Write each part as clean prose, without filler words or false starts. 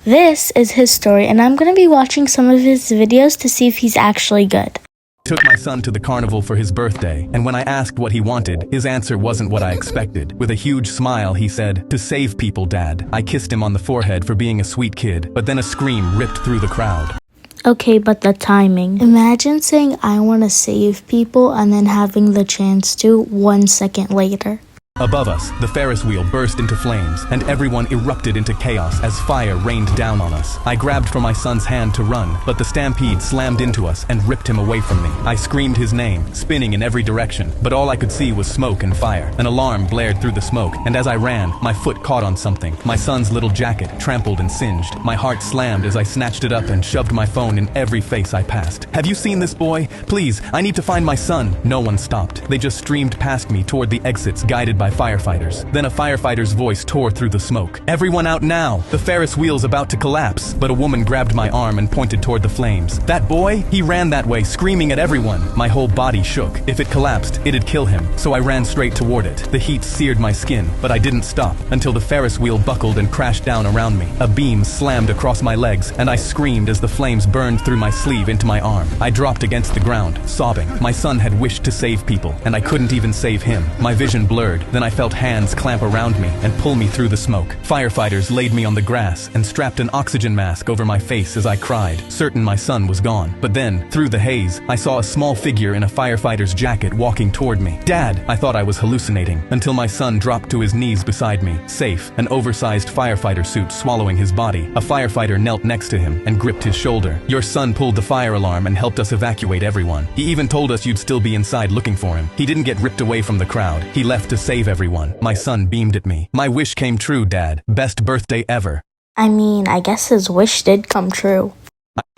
This is his story, and I'm going to be watching some of his videos to see if he's actually good. Took my son to the carnival for his birthday, and when I asked what he wanted, his answer wasn't what I expected. With a huge smile, he said, "To save people, Dad." I kissed him on the forehead for being a sweet kid, but then a scream ripped through the crowd. Okay, but the timing. Imagine saying I want to save people and then having the chance to 1 second later. Above us, the Ferris wheel burst into flames, and everyone erupted into chaos as fire rained down on us. I grabbed for my son's hand to run, but the stampede slammed into us and ripped him away from me. I screamed his name, spinning in every direction, but all I could see was smoke and fire. An alarm blared through the smoke, and as I ran, my foot caught on something. My son's little jacket, trampled and singed. My heart slammed as I snatched it up and shoved my phone in every face I passed. "Have you seen this boy? Please, I need to find my son." No one stopped. They just streamed past me toward the exits, guided by firefighters. Then a firefighter's voice tore through the smoke. "Everyone out now! The Ferris wheel's about to collapse!" But a woman grabbed my arm and pointed toward the flames. "That boy? He ran that way, screaming at everyone." My whole body shook. If it collapsed, it'd kill him. So I ran straight toward it. The heat seared my skin, but I didn't stop until the Ferris wheel buckled and crashed down around me. A beam slammed across my legs, and I screamed as the flames burned through my sleeve into my arm. I dropped against the ground, sobbing. My son had wished to save people, and I couldn't even save him. My vision blurred. Then I felt hands clamp around me and pull me through the smoke. Firefighters laid me on the grass and strapped an oxygen mask over my face as I cried, certain my son was gone. But then, through the haze, I saw a small figure in a firefighter's jacket walking toward me. "Dad!" I thought I was hallucinating, until my son dropped to his knees beside me, safe, an oversized firefighter suit swallowing his body. A firefighter knelt next to him and gripped his shoulder. "Your son pulled the fire alarm and helped us evacuate everyone. He even told us you'd still be inside looking for him. He didn't get ripped away from the crowd. He left to save everyone." My son beamed at me. "My wish came true, Dad. Best birthday ever." I mean, I guess his wish did come true.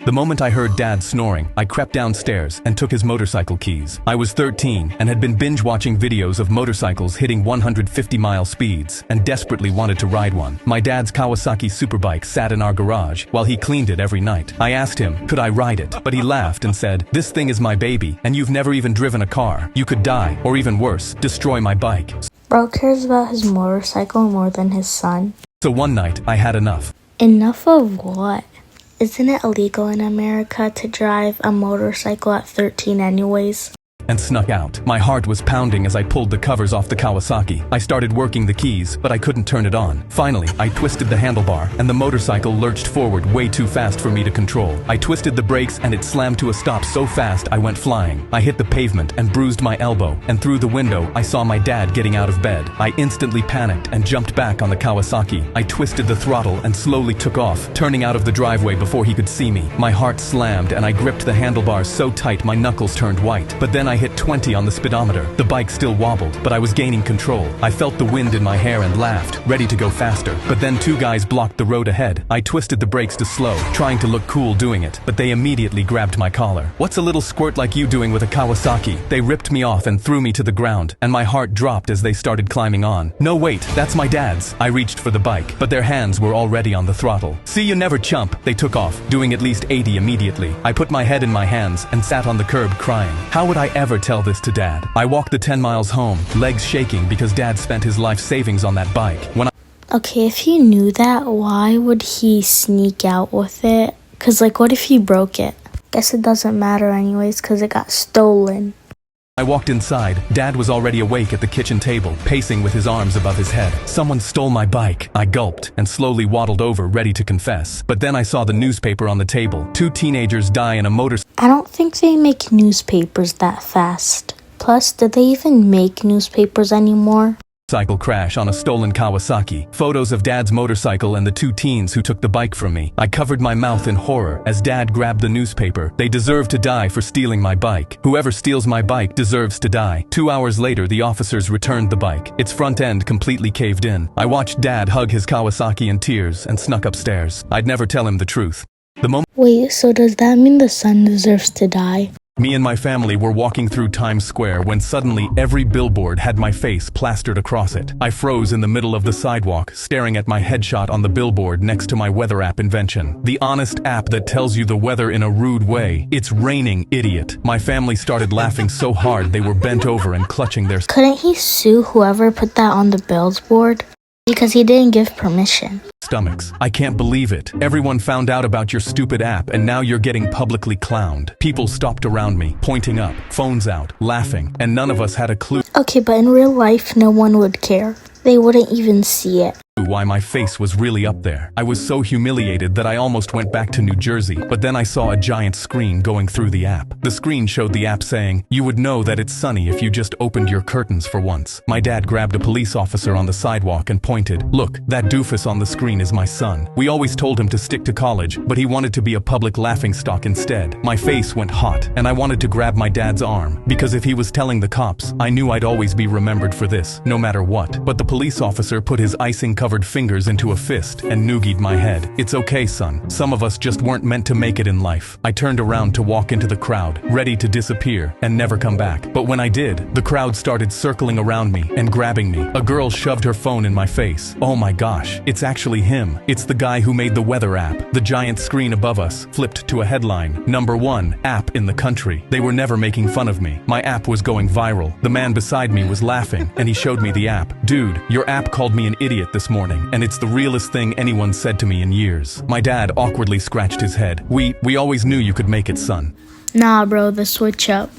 The moment I heard Dad snoring, I crept downstairs and took his motorcycle keys. I was 13 and had been binge-watching videos of motorcycles hitting 150-mile speeds and desperately wanted to ride one. My dad's Kawasaki superbike sat in our garage while he cleaned it every night. I asked him, could I ride it? But he laughed and said, "This thing is my baby, and you've never even driven a car. You could die, or even worse, destroy my bike." Bro cares about his motorcycle more than his son. So one night, I had enough. Enough of what? Isn't it illegal in America to drive a motorcycle at 13 anyways? And snuck out. My heart was pounding as I pulled the covers off the Kawasaki. I started working the keys, but I couldn't turn it on. Finally, I twisted the handlebar, and the motorcycle lurched forward way too fast for me to control. I twisted the brakes, and it slammed to a stop so fast I went flying. I hit the pavement and bruised my elbow, and through the window, I saw my dad getting out of bed. I instantly panicked and jumped back on the Kawasaki. I twisted the throttle and slowly took off, turning out of the driveway before he could see me. My heart slammed, and I gripped the handlebars so tight my knuckles turned white. But then I hit 20 on the speedometer. The bike still wobbled, but I was gaining control. I felt the wind in my hair and laughed, ready to go faster. But then two guys blocked the road ahead. I twisted the brakes to slow, trying to look cool doing it, but they immediately grabbed my collar. "What's a little squirt like you doing with a Kawasaki?" They ripped me off and threw me to the ground, and my heart dropped as they started climbing on. "No, wait, that's my dad's." I reached for the bike, but their hands were already on the throttle. "See, you never chump." They took off, doing at least 80 immediately. I put my head in my hands and sat on the curb crying. How would I ever tell this to Dad? I walked the 10 miles home, legs shaking because Dad spent his life savings on that bike. Okay, if he knew that, why would he sneak out with it? Cause like, what if he broke it? Guess it doesn't matter anyways, cause it got stolen. I walked inside. Dad was already awake at the kitchen table, pacing with his arms above his head. "Someone stole my bike." I gulped and slowly waddled over, ready to confess. But then I saw the newspaper on the table. 2 teenagers die in a motorcycle. I don't think they make newspapers that fast. Plus, did they even make newspapers anymore? Crash on a stolen Kawasaki. Photos of Dad's motorcycle and the 2 teens who took the bike from me. I covered my mouth in horror as Dad grabbed the newspaper. They deserve to die for stealing my bike. Whoever steals my bike deserves to die. 2 hours later, the officers returned the bike. Its front end completely caved in. I watched Dad hug his Kawasaki in tears and snuck upstairs. I'd never tell him the truth. Wait, so does that mean the son deserves to die? Me and my family were walking through Times Square when suddenly every billboard had my face plastered across it. I froze in the middle of the sidewalk, staring at my headshot on the billboard next to my weather app invention. The honest app that tells you the weather in a rude way. "It's raining, idiot." My family started laughing so hard they were bent over and clutching their... Couldn't he sue whoever put that on the billboard? Because he didn't give permission. Stomachs. I can't believe it. Everyone found out about your stupid app and now you're getting publicly clowned. People stopped around me, pointing up, phones out, laughing, and none of us had a clue. Okay, but in real life, no one would care. They wouldn't even see it. Why my face was really up there. I was so humiliated that I almost went back to New Jersey, but then I saw a giant screen going through the app. The screen showed the app saying, "You would know that it's sunny if you just opened your curtains for once." My dad grabbed a police officer on the sidewalk and pointed, "Look, that doofus on the screen is my son. We always told him to stick to college, but he wanted to be a public laughingstock instead." My face went hot, and I wanted to grab my dad's arm, because if he was telling the cops, I knew I'd always be remembered for this, no matter what. But the police officer put his icing-covered fingers into a fist and noogied my head. "It's okay, son. Some of us just weren't meant to make it in life." I turned around to walk into the crowd, ready to disappear and never come back. But when I did, the crowd started circling around me and grabbing me. A girl shoved her phone in my face. Oh my gosh, it's actually him. It's the guy who made the weather app. The giant screen above us flipped to a headline, "#1 app in the country." They were never making fun of me. My app was going viral. The man beside me was laughing, and he showed me the app. "Dude, your app called me an idiot this morning, and it's the realest thing anyone said to me in years." My dad awkwardly scratched his head. We always knew you could make it, son." Nah, bro, the switch up.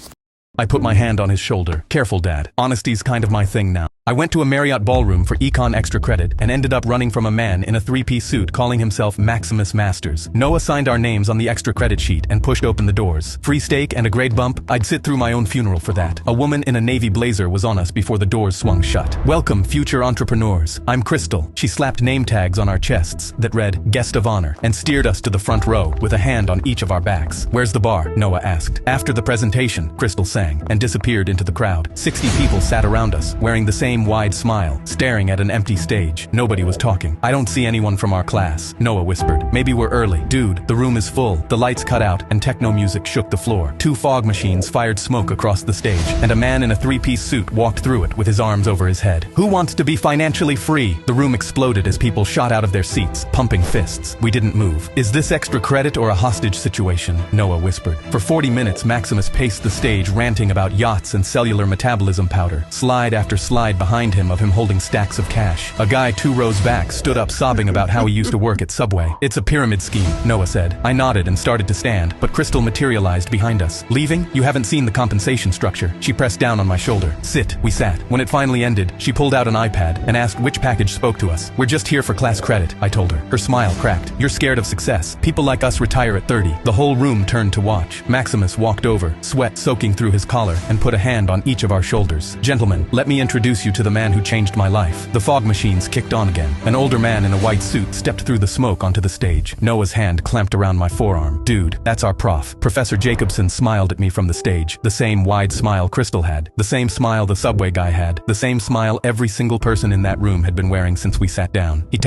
I put my hand on his shoulder. "Careful, Dad. Honesty's kind of my thing now." I went to a Marriott ballroom for econ extra credit and ended up running from a man in a three-piece suit calling himself Maximus Masters. Noah signed our names on the extra credit sheet and pushed open the doors. Free steak and a grade bump? I'd sit through my own funeral for that. A woman in a navy blazer was on us before the doors swung shut. "Welcome, future entrepreneurs. I'm Crystal." She slapped name tags on our chests that read, "Guest of Honor," and steered us to the front row with a hand on each of our backs. "Where's the bar?" Noah asked. After the presentation, Crystal sang and disappeared into the crowd. 60 people sat around us, wearing the same wide smile, staring at an empty stage. Nobody was talking. "I don't see anyone from our class," Noah whispered. "Maybe we're early." "Dude, the room is full." The lights cut out and techno music shook the floor. 2 fog machines fired smoke across the stage, and a man in a three-piece suit walked through it with his arms over his head. "Who wants to be financially free?" The room exploded as people shot out of their seats, pumping fists. We didn't move. "Is this extra credit or a hostage situation?" Noah whispered. For 40 minutes, Maximus paced the stage, ranting about yachts and cellular metabolism powder. Slide after slide behind him of him holding stacks of cash. A guy 2 rows back stood up sobbing about how he used to work at Subway. "It's a pyramid scheme," Noah said. I nodded and started to stand, but Crystal materialized behind us. "Leaving? You haven't seen the compensation structure." She pressed down on my shoulder. "Sit." We sat. When it finally ended, she pulled out an iPad and asked which package spoke to us. "We're just here for class credit," I told her. Her smile cracked. "You're scared of success. People like us retire at 30. The whole room turned to watch. Maximus walked over, sweat soaking through his collar, and put a hand on each of our shoulders. "Gentlemen, let me introduce you to the man who changed my life." The fog machines kicked on again. An older man in a white suit stepped through the smoke onto the stage. Noah's hand clamped around my forearm. "Dude, that's our prof." Professor Jacobson smiled at me from the stage. The same wide smile Crystal had. The same smile the Subway guy had. The same smile every single person in that room had been wearing since we sat down. He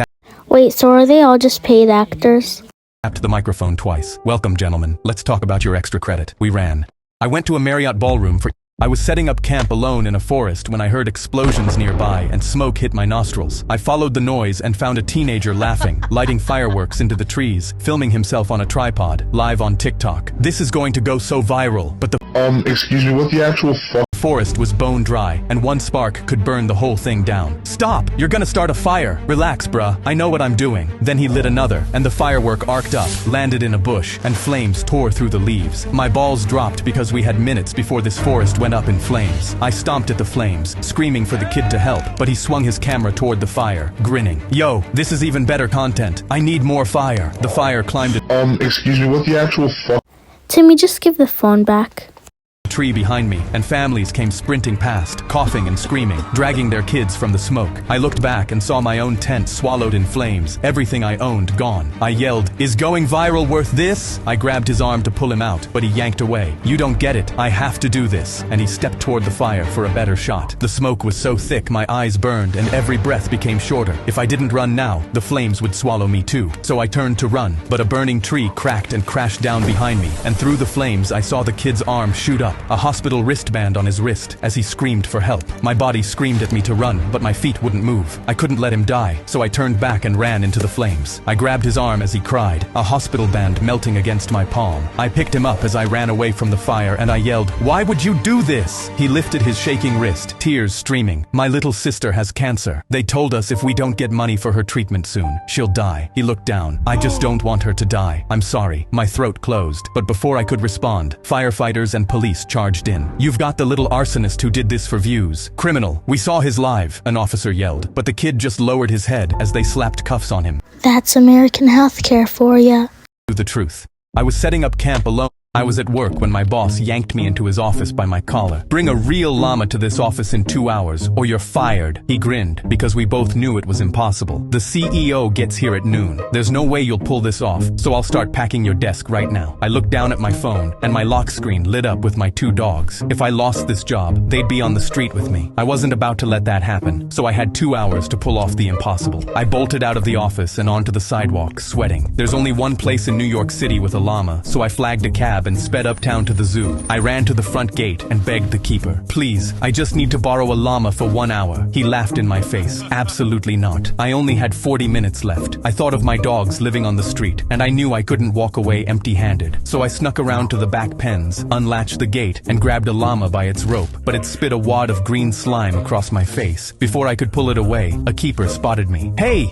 Wait, so are they all just paid actors? tapped the microphone twice. "Welcome, gentlemen. Let's talk about your extra credit." We ran. I went to a Marriott ballroom for I was setting up camp alone in a forest when I heard explosions nearby and smoke hit my nostrils. I followed the noise and found a teenager laughing, lighting fireworks into the trees, filming himself on a tripod, live on TikTok. This is going to go so viral, but the excuse me, what the actual fuck? forest was bone dry, and one spark could burn the whole thing down. "Stop! You're gonna start a fire!" "Relax, bruh. I know what I'm doing." Then he lit another, and the firework arced up, landed in a bush, and flames tore through the leaves. My balls dropped because we had minutes before this forest went up in flames. I stomped at the flames, screaming for the kid to help, but he swung his camera toward the fire, grinning. "Yo, this is even better content. I need more fire." The fire climbed excuse me, what the actual fuck? Timmy, just give the phone back. tree behind me, and families came sprinting past, coughing and screaming, dragging their kids from the smoke. I looked back and saw my own tent swallowed in flames, everything I owned gone. I yelled, "Is going viral worth this?" I grabbed his arm to pull him out, but he yanked away. "You don't get it. I have to do this." And he stepped toward the fire for a better shot. The smoke was so thick my eyes burned and every breath became shorter. If I didn't run now, the flames would swallow me too. So I turned to run, but a burning tree cracked and crashed down behind me, and through the flames I saw the kid's arm shoot up. a hospital wristband on his wrist, as he screamed for help. My body screamed at me to run, but my feet wouldn't move. I couldn't let him die, so I turned back and ran into the flames. I grabbed his arm as he cried, a hospital band melting against my palm. I picked him up as I ran away from the fire and I yelled, "Why would you do this?" He lifted his shaking wrist, tears streaming. "My little sister has cancer. They told us if we don't get money for her treatment soon, she'll die." He looked down. "I just don't want her to die. I'm sorry." My throat closed, but before I could respond, firefighters and police charged in. "You've got the little arsonist who did this for views. Criminal. We saw his live," an officer yelled, but the kid just lowered his head as they slapped cuffs on him. That's American healthcare for ya. The truth. I was setting up camp alone. I was at work when my boss yanked me into his office by my collar. "Bring a real llama to this office in 2 hours, or you're fired." He grinned, because we both knew it was impossible. "The CEO gets here at noon. There's no way you'll pull this off, so I'll start packing your desk right now." I looked down at my phone, and my lock screen lit up with my 2 dogs. If I lost this job, they'd be on the street with me. I wasn't about to let that happen, so I had 2 hours to pull off the impossible. I bolted out of the office and onto the sidewalk, sweating. There's only one place in New York City with a llama, so I flagged a cab and sped uptown to the zoo. I ran to the front gate and begged the keeper, "Please, I just need to borrow a llama for 1 hour." He laughed in my face. "Absolutely not. I only had 40 minutes left." I thought of my dogs living on the street, and I knew I couldn't walk away empty-handed. So I snuck around to the back pens, unlatched the gate, and grabbed a llama by its rope, but it spit a wad of green slime across my face. Before I could pull it away, a keeper spotted me. "Hey!"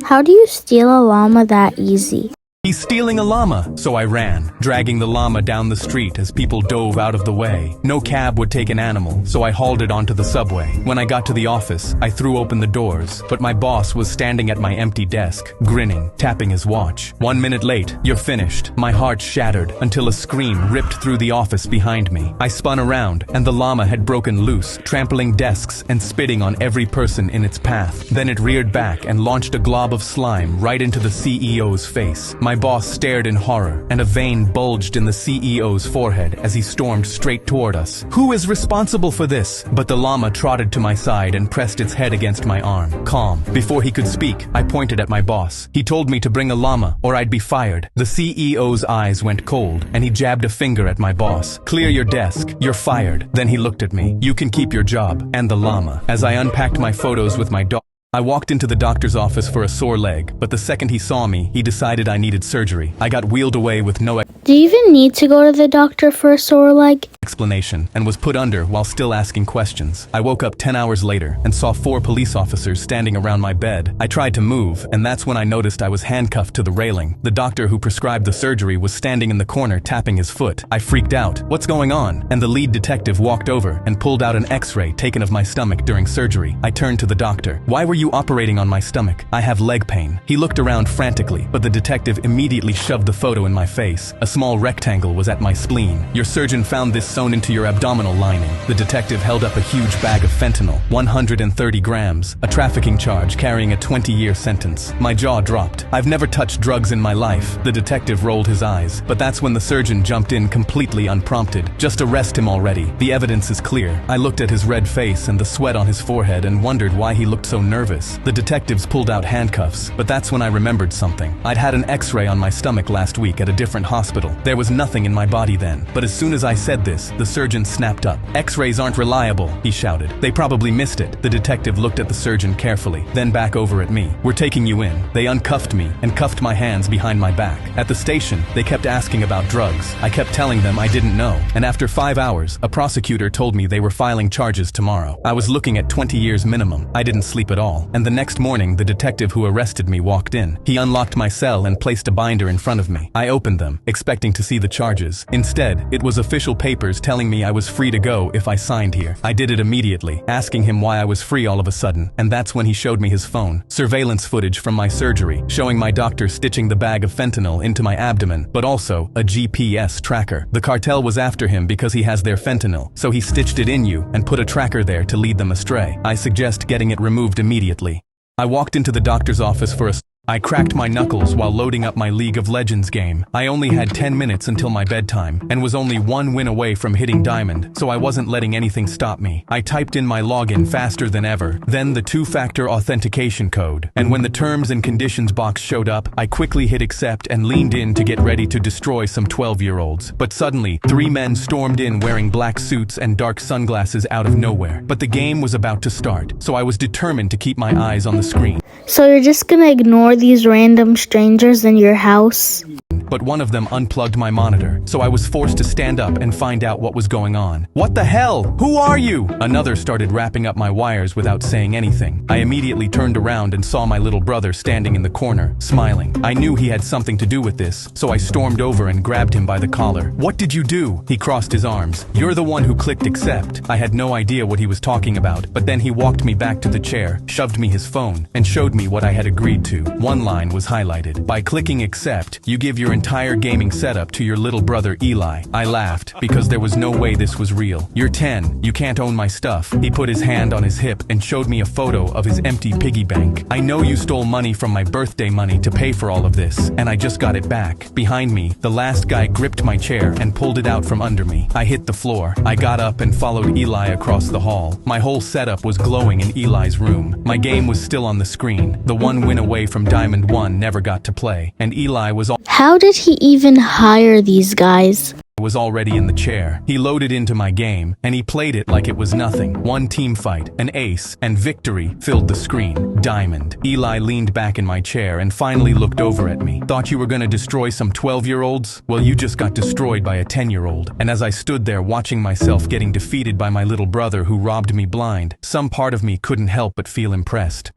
How do you steal a llama that easy? "He's stealing a llama." So I ran, dragging the llama down the street as people dove out of the way. No cab would take an animal, so I hauled it onto the subway. When I got to the office, I threw open the doors, but my boss was standing at my empty desk, grinning, tapping his watch. "1 minute late, you're finished." My heart shattered until a scream ripped through the office behind me. I spun around, and the llama had broken loose, trampling desks and spitting on every person in its path. Then it reared back and launched a glob of slime right into the CEO's face. My boss stared in horror, and a vein bulged in the CEO's forehead as he stormed straight toward us. "Who is responsible for this?" But the llama trotted to my side and pressed its head against my arm, calm. Before he could speak, I pointed at my boss. He told me to bring a llama, or I'd be fired. The CEO's eyes went cold, and he jabbed a finger at my boss. "Clear your desk. You're fired." Then he looked at me. "You can keep your job, and the llama." As I unpacked my photos with my dog, I walked into the doctor's office for a sore leg, but the second he saw me, he decided I needed surgery. I got wheeled away with no Do you even need to go to the doctor for a sore leg? explanation and was put under while still asking questions. I woke up 10 hours later and saw 4 police officers standing around my bed. I tried to move, and that's when I noticed I was handcuffed to the railing. The doctor who prescribed the surgery was standing in the corner tapping his foot. I freaked out. "What's going on?" And the lead detective walked over and pulled out an x-ray taken of my stomach during surgery. I turned to the doctor. "Why were you operating on my stomach?" "I have leg pain." He looked around frantically, but the detective immediately shoved the photo in my face. A small rectangle was at my spleen. "Your surgeon found this sewn into your abdominal lining." The detective held up a huge bag of fentanyl, 130 grams, a trafficking charge carrying a 20-year sentence. My jaw dropped. I've never touched drugs in my life. The detective rolled his eyes, but that's when the surgeon jumped in completely unprompted. "Just arrest him already. The evidence is clear." I looked at his red face and the sweat on his forehead and wondered why he looked so nervous. The detectives pulled out handcuffs, but that's when I remembered something. I'd had an x-ray on my stomach last week at a different hospital. There was nothing in my body then, but as soon as I said this, the surgeon snapped up. "X-rays aren't reliable," he shouted. "They probably missed it." The detective looked at the surgeon carefully, then back over at me. "We're taking you in." They uncuffed me and cuffed my hands behind my back. At the station, they kept asking about drugs. I kept telling them I didn't know, and after 5 hours, a prosecutor told me they were filing charges tomorrow. I was looking at 20 years minimum. I didn't sleep at all, and the next morning the detective who arrested me walked in. He unlocked my cell and placed a binder in front of me. I opened them, expecting to see the charges. Instead, it was official papers telling me I was free to go if I signed here. I did it immediately, asking him why I was free all of a sudden, and that's when he showed me his phone. Surveillance footage from my surgery, showing my doctor stitching the bag of fentanyl into my abdomen, but also a GPS tracker. The cartel was after him because he has their fentanyl, so he stitched it in you and put a tracker there to lead them astray. I suggest getting it removed immediately. I walked into the doctor's office for a I cracked my knuckles while loading up my League of Legends game. I only had 10 minutes until my bedtime, and was only one win away from hitting diamond, so I wasn't letting anything stop me. I typed in my login faster than ever, then the two-factor authentication code, and when the terms and conditions box showed up, I quickly hit accept and leaned in to get ready to destroy some 12-year-olds. But suddenly, 3 men stormed in wearing black suits and dark sunglasses out of nowhere. But the game was about to start, so I was determined to keep my eyes on the screen. So you're just gonna ignore these random strangers in your house? But one of them unplugged my monitor, so I was forced to stand up and find out what was going on. What the hell? Who are you? Another started wrapping up my wires without saying anything. I immediately turned around and saw my little brother standing in the corner, smiling. I knew he had something to do with this, so I stormed over and grabbed him by the collar. What did you do? He crossed his arms. You're the one who clicked accept. I had no idea what he was talking about, but then he walked me back to the chair, shoved me his phone, and showed me what I had agreed to. One line was highlighted. By clicking accept, you give your entire gaming setup to your little brother Eli. I laughed, because there was no way this was real. You're 10, you can't own my stuff. He put his hand on his hip and showed me a photo of his empty piggy bank. I know you stole money from my birthday money to pay for all of this, and I just got it back. Behind me, the last guy gripped my chair and pulled it out from under me. I hit the floor. I got up and followed Eli across the hall. My whole setup was glowing in Eli's room. My game was still on the screen. The one win away from Diamond 1 never got to play, and Eli was How did he even hire these guys? already in the chair. He loaded into my game, and he played it like it was nothing. One team fight, an ace, and victory filled the screen. Diamond. Eli leaned back in my chair and finally looked over at me. Thought you were gonna destroy some 12-year-olds? Well, you just got destroyed by a 10-year-old. And as I stood there watching myself getting defeated by my little brother who robbed me blind, some part of me couldn't help but feel impressed.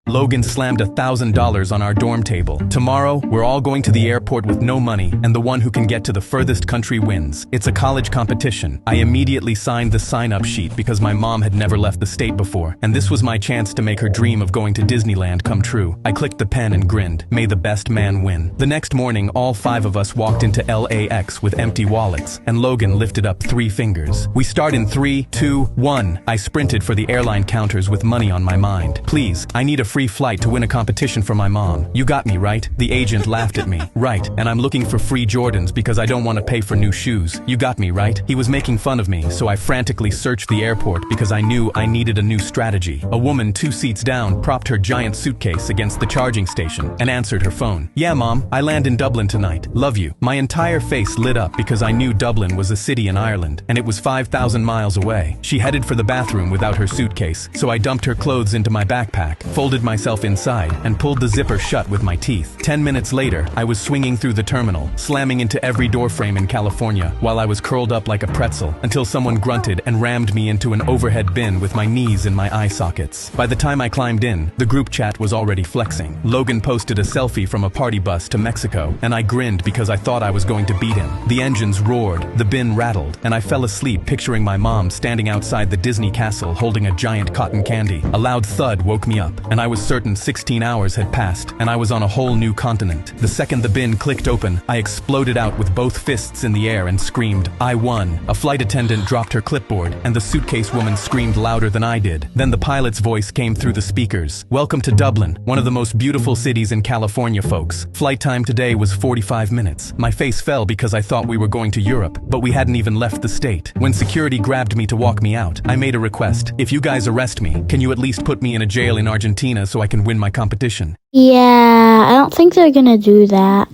Logan slammed $1,000 on our dorm table. Tomorrow, we're all going to the airport with no money, and the one who can get to the furthest country wins. It's a college competition. I immediately signed the sign-up sheet because my mom had never left the state before, and this was my chance to make her dream of going to Disneyland come true. I clicked the pen and grinned. May the best man win. The next morning, all 5 of us walked into LAX with empty wallets, and Logan lifted up 3 fingers. We start in 3, 2, 1. I sprinted for the airline counters with money on my mind. Please, I need a free flight to win a competition for my mom. You got me, right? The agent laughed at me. Right, and I'm looking for free Jordans because I don't want to pay for new shoes. You got me, right? He was making fun of me, so I frantically searched the airport because I knew I needed a new strategy. A woman 2 seats down propped her giant suitcase against the charging station and answered her phone. Yeah, Mom, I land in Dublin tonight. Love you. My entire face lit up because I knew Dublin was a city in Ireland, and it was 5,000 miles away. She headed for the bathroom without her suitcase, so I dumped her clothes into my backpack, folded myself inside, and pulled the zipper shut with my teeth. 10 minutes later, I was swinging through the terminal, slamming into every doorframe in California, while I was curled up like a pretzel, until someone grunted and rammed me into an overhead bin with my knees in my eye sockets. By the time I climbed in, the group chat was already flexing. Logan posted a selfie from a party bus to Mexico, and I grinned because I thought I was going to beat him. The engines roared, the bin rattled, and I fell asleep picturing my mom standing outside the Disney castle holding a giant cotton candy. A loud thud woke me up, and I was certain 16 hours had passed, and I was on a whole new continent. The second the bin clicked open, I exploded out with both fists in the air and screamed, I won. A flight attendant dropped her clipboard, and the suitcase woman screamed louder than I did. Then the pilot's voice came through the speakers. Welcome to Dublin, one of the most beautiful cities in California, folks. Flight time today was 45 minutes. My face fell because I thought we were going to Europe, but we hadn't even left the state. When security grabbed me to walk me out, I made a request. If you guys arrest me, can you at least put me in a jail in Argentina so I can win my competition? Yeah, I don't think they're gonna do that.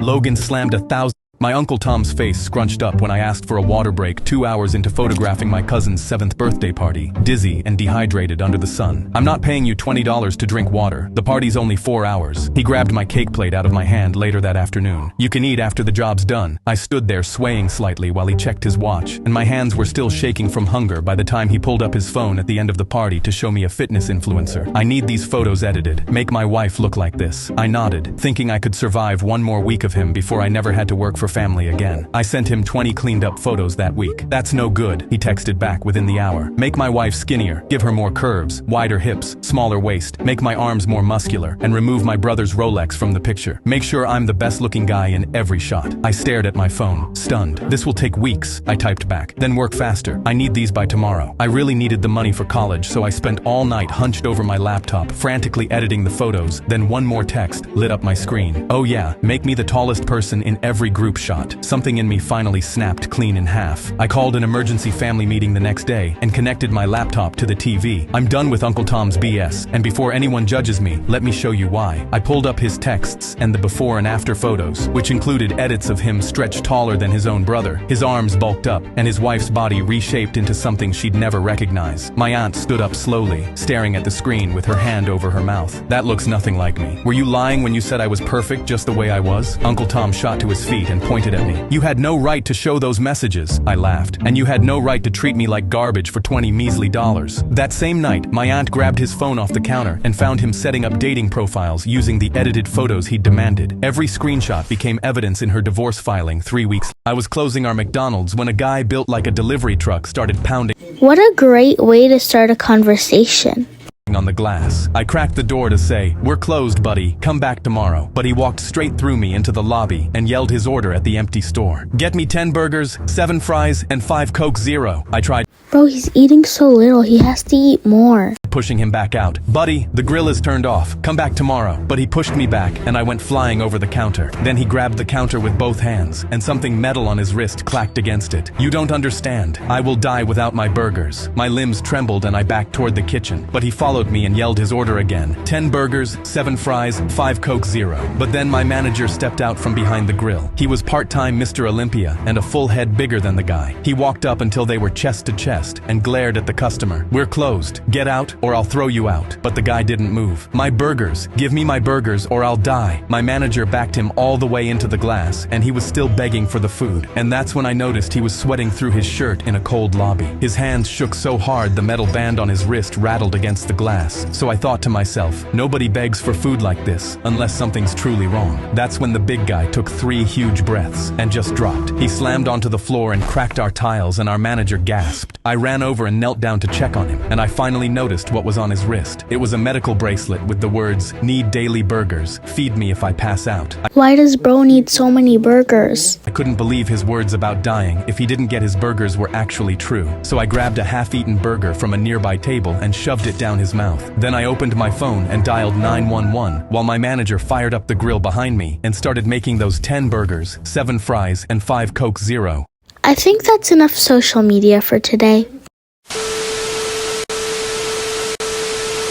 Logan slammed 1,000. My Uncle Tom's face scrunched up when I asked for a water break 2 hours into photographing my cousin's 7th birthday party, dizzy and dehydrated under the sun. I'm not paying you $20 to drink water. The party's only 4 hours. He grabbed my cake plate out of my hand later that afternoon. You can eat after the job's done. I stood there swaying slightly while he checked his watch, and my hands were still shaking from hunger by the time he pulled up his phone at the end of the party to show me a fitness influencer. I need these photos edited. Make my wife look like this. I nodded, thinking I could survive one more week of him before I never had to work for family again. I sent him 20 cleaned up photos that week. That's no good, he texted back within the hour. Make my wife skinnier, give her more curves, wider hips, smaller waist, make my arms more muscular, and remove my brother's Rolex from the picture. Make sure I'm the best looking guy in every shot. I stared at my phone, stunned. This will take weeks, I typed back. Then work faster. I need these by tomorrow. I really needed the money for college, so I spent all night hunched over my laptop, frantically editing the photos. Then one more text lit up my screen. Oh yeah, make me the tallest person in every group shot. Something in me finally snapped clean in half. I called an emergency family meeting the next day and connected my laptop to the TV. I'm done with Uncle Tom's BS, and before anyone judges me, let me show you why. I pulled up his texts and the before and after photos, which included edits of him stretched taller than his own brother, his arms bulked up, and his wife's body reshaped into something she'd never recognize. My aunt stood up slowly, staring at the screen with her hand over her mouth. That looks nothing like me. Were you lying when you said I was perfect just the way I was? Uncle Tom shot to his feet and pointed at me. You had no right to show those messages, I laughed, and you had no right to treat me like garbage for $20 measly. That same night, my aunt grabbed his phone off the counter and found him setting up dating profiles using the edited photos he'd demanded. Every screenshot became evidence in her divorce filing 3 weeks. I was closing our McDonald's when a guy built like a delivery truck started pounding What a great way to start a conversation. on the glass. I cracked the door to say, "We're closed, buddy. Come back tomorrow." But he walked straight through me into the lobby and yelled his order at the empty store. "Get me 10 burgers, 7 fries, and 5 Coke Zero." I tried Bro, he's eating so little, he has to eat more. pushing him back out. "Buddy, the grill is turned off. Come back tomorrow." But he pushed me back, and I went flying over the counter. Then he grabbed the counter with both hands, and something metal on his wrist clacked against it. "You don't understand. I will die without my burgers." My limbs trembled and I backed toward the kitchen. But he followed me and yelled his order again. 10 burgers, 7 fries, 5 Coke Zero. But then my manager stepped out from behind the grill. He was part-time Mr. Olympia and a full head bigger than the guy. He walked up until they were chest to chest and glared at the customer. "We're closed. Get out or I'll throw you out." But the guy didn't move. "My burgers. Give me my burgers or I'll die." My manager backed him all the way into the glass, and he was still begging for the food. And that's when I noticed he was sweating through his shirt in a cold lobby. His hands shook so hard the metal band on his wrist rattled against the glass. So I thought to myself, nobody begs for food like this unless something's truly wrong. That's when the big guy took 3 huge breaths and just dropped. He slammed onto the floor and cracked our tiles, and our manager gasped. I ran over and knelt down to check on him, and I finally noticed what was on his wrist. It was a medical bracelet with the words, "Need daily burgers. Feed me if I pass out." Why does bro need so many burgers? I couldn't believe his words about dying if he didn't get his burgers were actually true. So I grabbed a half-eaten burger from a nearby table and shoved it down his mouth. Then I opened my phone and dialed 911 while my manager fired up the grill behind me and started making those 10 burgers, 7 fries, and 5 Coke Zero. I think that's enough social media for today.